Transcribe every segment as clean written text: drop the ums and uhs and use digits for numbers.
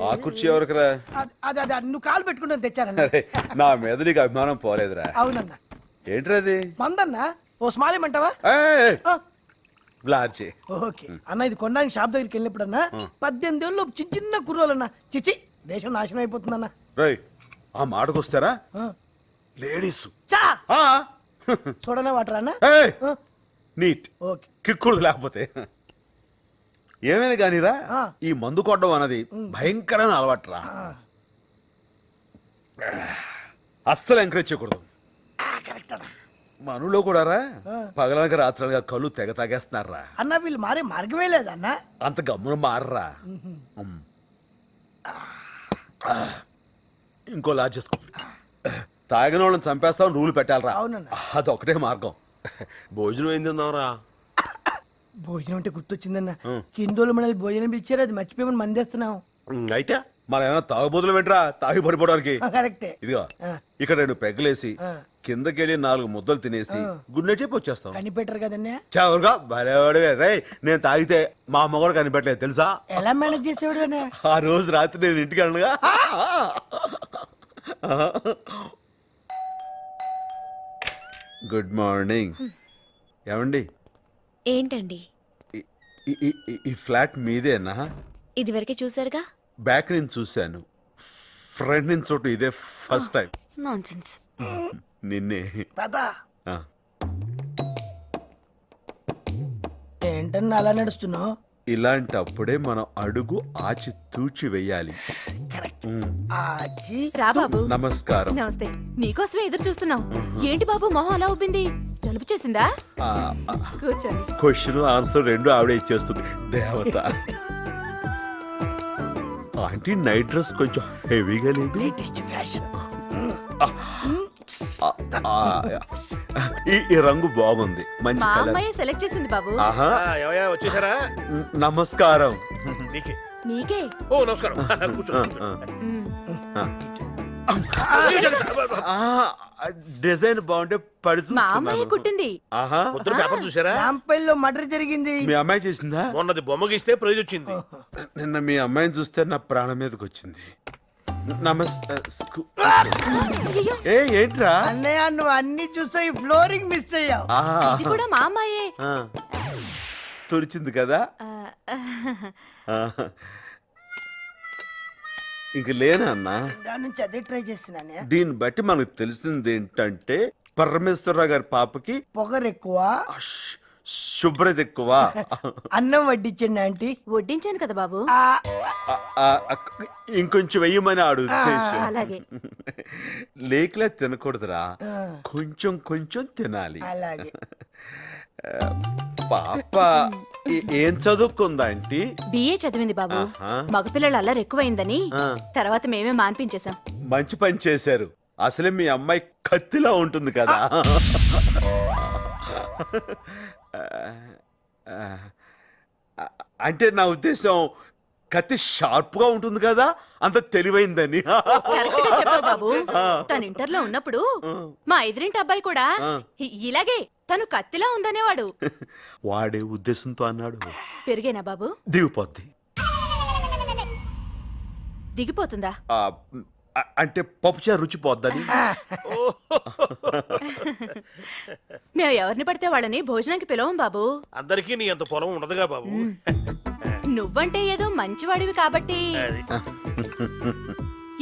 ఆ కుర్చీ ఎవరికిరా? అదే నువ్వు కాలు పెట్టుకుంటే తెచ్చానన్న. నా మీద నీకు అభిమానం పోలేదురా. అవునన్నా. ఏంట్రా అది? మందన్నా. ఓ స్మాల్ ఏమంటావా? బ్లార్జీ. ఓకే అన్న, ఇది కొనడానికి షాప్ దగ్గరికి వెళ్ళినప్పుడన్నా 18 ఏళ్ళు చిన్న చిన్న కుర్రోలన్నా. చిచి, దేశం నాశనం అయిపోతుందన్నా. రేయ్, ఆ మాటకు వస్తారా లేడీస్ చూడనే వాటరా అన్న. నీట్ ఓకే, కిక్కుడు లేకపోతే ఏమైనా కానీరా, ఈ మందు కొట్టడం అన్నది భయంకరమైన అలవాటురా. అస్సలు ఎంకరేజ్ చేయకూడదు. మనలో కూడా రా పగలనక రాత్రులుగా కళ్ళు తెగ తాగేస్తున్నారా అన్న. వీళ్ళు మారే మార్గమే లేదన్నా. అంత గమ్మున మారరా. ఇంకో లాజ్ చేసుకో. తాగిన వాళ్ళని చంపేస్తామని రూలు పెట్టాలరా. అదొకటే మార్గం. భోజనం ఏం తిందాంరా? భోజనం అంటే గుర్తొచ్చిందన్న. కిందోళ్ళు మనల్ని భోజనం ఇచ్చారు, అది మర్చిపోయి మందేస్తున్నాం. అయితే మనం ఏమైనా తాగుబోతులు వెంటరా తాగి పడిపోవడానికి? కరెక్టే. ఇదిగో ఇక్కడ 2 పెగ్గలేసి కిందకెళ్ళి 4 ముద్దలు తినేసి గుండె చెప్పి వచ్చేస్తాం. కనిపెట్టరు కదన్నా. చవరుగా భలేవాడివే. రే, నేను తాగితే మా అమ్మ కూడా కనిపెట్టలేదు తెలుసా? ఎలా మేనేజ్ చేసేవాడు? ఆ రోజు రాత్రి నేను ఇంటికి వెళ్ళనుగా. Good morning. ఏమండి? ఏంటండి? ఈ ఫ్లాట్ మీదేనా? ఇదివరకే చూసారుగా. బ్యాక్ నుంచి చూశాను, ఫ్రంట్ నుంచి చోటు ఇదే ఫస్ట్ టైం. నాన్సెన్స్. నిన్నే. ఏంటన్నా అలా నడుస్తున్నావు? ఇలాంటప్పుడే మనం అడుగు ఆచి తూచి వెయ్యాలి. రా బాబు. నమస్కారం. నమస్తే. నీకోసమే ఎదురు చూస్తున్నాం. ఏంటి బాబు మొహం అలా ఉబ్బింది? జలుబు చేసిందా? కూర్చోండి. క్వశ్చన్ ఆన్సర్ 2 ఆవిడే ఇచ్చేస్తుంది. దేవత. ఆంటీ, నైట్ డ్రెస్ కొంచెం హెవీగా లేదు? Latest fashion. ఈ రంగు బాగుంది, మంచి మా కలర్. అమ్మాయి సెలెక్ట్ చేసింది బాబు. ఆహా, వచ్చేసారా? నమస్కారం. నీకే. ఓ నమస్కారం. డిజైన్ బాగుంటే పడి మా అమ్మాయి చూస్తున్నాను. కుట్టింది. ఆహా, ముద్ర పేపర్ చూసారా? రాంపల్లిలో మర్డర్ జరిగింది. మీ అమ్మాయి చేసిందా? మొన్నది బొమ్మ గీస్తే ప్రైజ్ వచ్చింది. నిన్న మీ అమ్మాయిని చూస్తే నా ప్రాణం మీదకి వచ్చింది. నమస్తే. ఏంట్రా అన్నయ్య, నువ్వు అన్ని చూసా ఈ ఫ్లోరింగ్ మిస్ అయ్యావు. ఇది కూడా మా అమ్మాయే. తుడిచింది కదా. ఇంక లేనా అన్నా? దాని నుంచి అదే ట్రై చేస్తున్నానే. దీన్ని బట్టి మనకు తెలిసింది ఏంటంటే పరమేశ్వరరావు గారి పాపకి పొగరు ఎక్కువ, శుభ్రత ఎక్కువ. అన్నం వడ్డించండి ఆంటీ. వడ్డించాను కదా బాబు. ఇంకొంచెం వెయ్యమని అడుగుతాను. అలాగే. లేకలే తినకూడదురా, కొంచెం కొంచెం తినాలి. అలాగే. పాప ఏం చదువుకుందా ఆంటీ? బిఏ చదివింది బాబు. మగపిల్లలు అల్లరి ఎక్కువైందని తర్వాత మేమే మాన్పించేశాం. మంచి పని చేశారు. అసలే మీ అమ్మాయి కత్తిలా ఉంటుంది కదా. అంటే నా ఉద్దేశం కత్తి షార్ప్ గా ఉంటుంది కదా, అంత తెలివైందని. కరెక్ట్ గా చెప్పావు బాబు. తను ఇంటర్లో ఉన్నప్పుడు మా ఎదురింటి అబ్బాయి కూడా ఇలాగే తను కత్తిలా ఉందనేవాడు. వాడే ఉద్దేశంతో అన్నాడు. పెరిగేనా బాబు? దిగిపోద్ది. దిగిపోతుందా? అంటే పప్పుచారు రుచి పోద్దని. మేము ఎవరిని పడితే వాళ్ళని భోజనానికి పిలవం బాబు. అందరికీ నీ అంత పొలం ఉండదుగా బాబు. నువ్వంటే ఏదో మంచివాడివి కాబట్టి.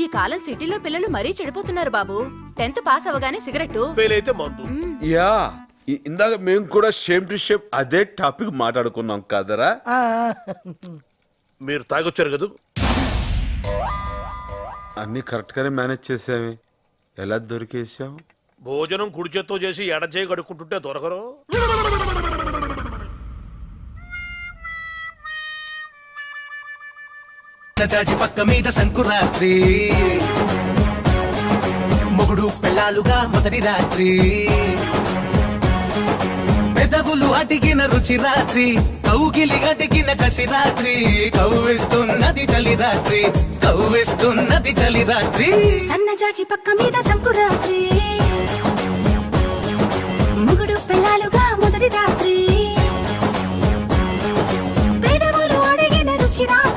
ఈ కాలం సిటీలో పిల్లలు మరీ చెడిపోతున్నారు బాబు. 10th పాస్ అవగానే సిగరెట్, ఫెయిల్ అయితే మందు. యా, ఇందాక మేము కూడా షేమ్ టు షేమ్ అదే టాపిక్ మాట్లాడుకున్నాం కదరా. మీరు తాగొచ్చారు కదా. అన్ని కరెక్ట్ గానే మేనేజ్ చేసామే. ఎలా దొరికేసాం? భోజనం కుడి చేత్తో చేసి ఎడ చేయి కడుక్కుంటుంటే దొరకరు. చాచి పక్క మీద సంకురాత్రి, మొగుడు పెళ్ళాలుగా మొదటి రాత్రి, పెదవులు అడిగిన రుచి రాత్రి, కౌగిలి అడిగిన కసి రాత్రి, కవ్విస్తున్నది చలి రాత్రి, కవ్విస్తున్నది చలి రాత్రి. సన్నజాజి పక్క మీద సంకురాత్రి.